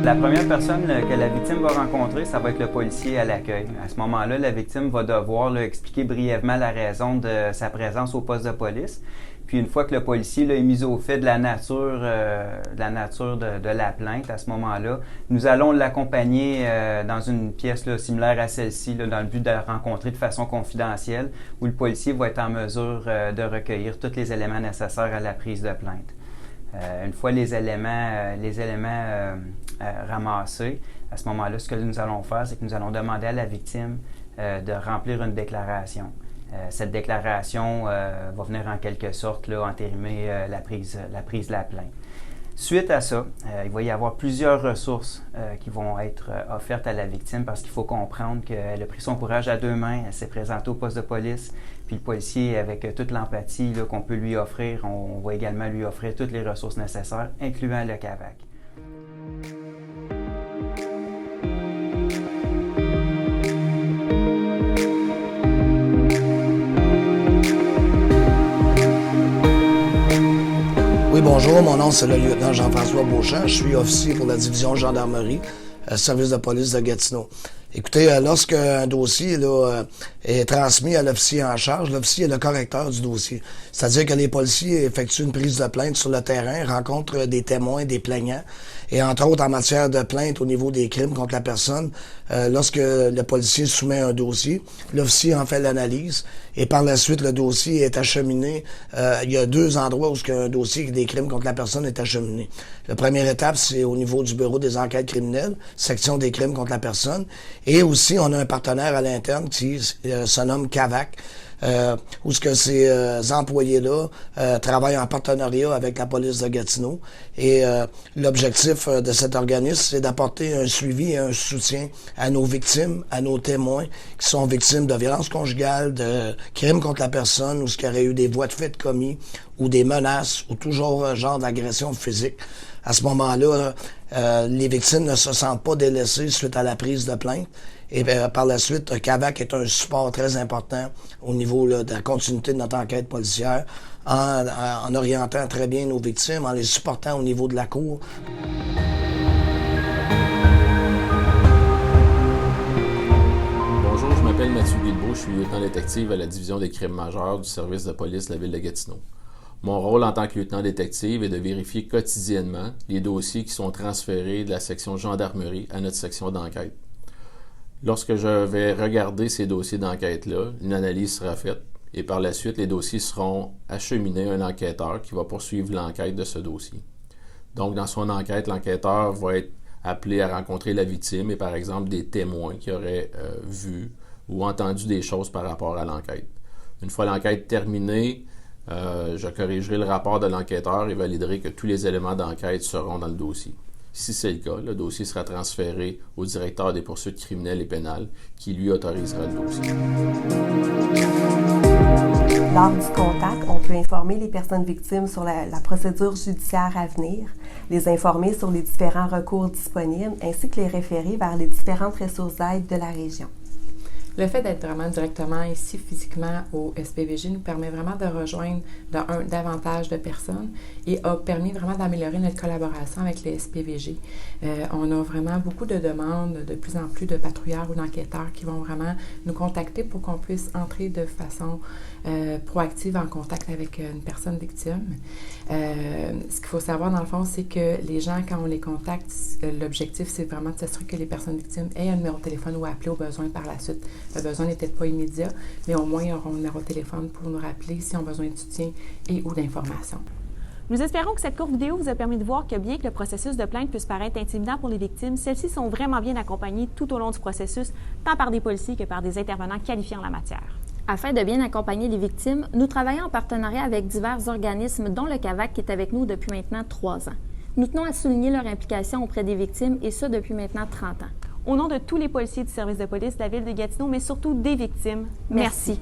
La première personne que la victime va rencontrer, ça va être le policier à l'accueil. À ce moment-là, la victime va devoir expliquer brièvement la raison de sa présence au poste de police. Puis une fois que le policier est mis au fait de la nature de la plainte, à ce moment-là, nous allons l'accompagner dans une pièce similaire à celle-ci, dans le but de la rencontrer de façon confidentielle, où le policier va être en mesure de recueillir tous les éléments nécessaires à la prise de plainte. Une fois les éléments ramassés, à ce moment-là, ce que nous allons faire, c'est que nous allons demander à la victime de remplir une déclaration. Cette déclaration va venir en quelque sorte entérimer la prise de la plainte. Suite à ça, il va y avoir plusieurs ressources qui vont être offertes à la victime parce qu'il faut comprendre qu'elle a pris son courage à deux mains, elle s'est présentée au poste de police, puis le policier, avec toute l'empathie qu'on peut lui offrir, on va également lui offrir toutes les ressources nécessaires, incluant le CAVAC. Oui, bonjour, mon nom c'est le lieutenant Jean-François Beauchamp, je suis officier pour la division gendarmerie, service de police de Gatineau. Écoutez, lorsqu'un dossier est transmis à l'officier en charge, l'officier est le correcteur du dossier. C'est-à-dire que les policiers effectuent une prise de plainte sur le terrain, rencontrent des témoins, des plaignants, et entre autres en matière de plainte au niveau des crimes contre la personne, lorsque le policier soumet un dossier, l'officier en fait l'analyse, et par la suite le dossier est acheminé. Il y a deux endroits où un dossier des crimes contre la personne est acheminé. La première étape, c'est au niveau du bureau des enquêtes criminelles, section des crimes contre la personne. Et aussi, on a un partenaire à l'interne qui se nomme CAVAC, où ces employés-là travaillent en partenariat avec la police de Gatineau. Et l'objectif de cet organisme, c'est d'apporter un suivi et un soutien à nos victimes, à nos témoins qui sont victimes de violences conjugales, de crimes contre la personne, ou ce qui aurait eu des voies de fait commis, ou des menaces, ou toujours un genre d'agression physique. À ce moment-là, les victimes ne se sentent pas délaissées suite à la prise de plainte. Et par la suite, CAVAC est un support très important au niveau de la continuité de notre enquête policière, en orientant très bien nos victimes, en les supportant au niveau de la cour. Bonjour, je m'appelle Mathieu Guilbeault, je suis lieutenant détective à la division des crimes majeurs du service de police de la ville de Gatineau. Mon rôle en tant que lieutenant détective est de vérifier quotidiennement les dossiers qui sont transférés de la section gendarmerie à notre section d'enquête. Lorsque je vais regarder ces dossiers d'enquête-là, une analyse sera faite et par la suite, les dossiers seront acheminés à un enquêteur qui va poursuivre l'enquête de ce dossier. Donc, dans son enquête, l'enquêteur va être appelé à rencontrer la victime et par exemple des témoins qui auraient vu ou entendu des choses par rapport à l'enquête. Une fois l'enquête terminée, je corrigerai le rapport de l'enquêteur et validerai que tous les éléments d'enquête seront dans le dossier. Si c'est le cas, le dossier sera transféré au directeur des poursuites criminelles et pénales qui lui autorisera le dossier. Lors du contact, on peut informer les personnes victimes sur la procédure judiciaire à venir, les informer sur les différents recours disponibles ainsi que les référer vers les différentes ressources d'aide de la région. Le fait d'être vraiment directement ici physiquement au SPVG nous permet vraiment de rejoindre davantage de personnes et a permis vraiment d'améliorer notre collaboration avec les SPVG. On a vraiment beaucoup de demandes, de plus en plus de patrouilleurs ou d'enquêteurs qui vont vraiment nous contacter pour qu'on puisse entrer de façon proactive en contact avec une personne victime. Ce qu'il faut savoir dans le fond, c'est que les gens, quand on les contacte, l'objectif c'est vraiment de s'assurer que les personnes victimes aient un numéro de téléphone ou appeler au besoin par la suite. Le besoin n'est peut-être pas immédiat, mais au moins ils auront un numéro de téléphone pour nous rappeler s'ils ont besoin de soutien et ou d'informations. Nous espérons que cette courte vidéo vous a permis de voir que bien que le processus de plainte puisse paraître intimidant pour les victimes, celles-ci sont vraiment bien accompagnées tout au long du processus, tant par des policiers que par des intervenants qualifiés en la matière. Afin de bien accompagner les victimes, nous travaillons en partenariat avec divers organismes, dont le CAVAC qui est avec nous depuis maintenant 3 ans. Nous tenons à souligner leur implication auprès des victimes, et ça depuis maintenant 30 ans. Au nom de tous les policiers du service de police de la ville de Gatineau, mais surtout des victimes, merci.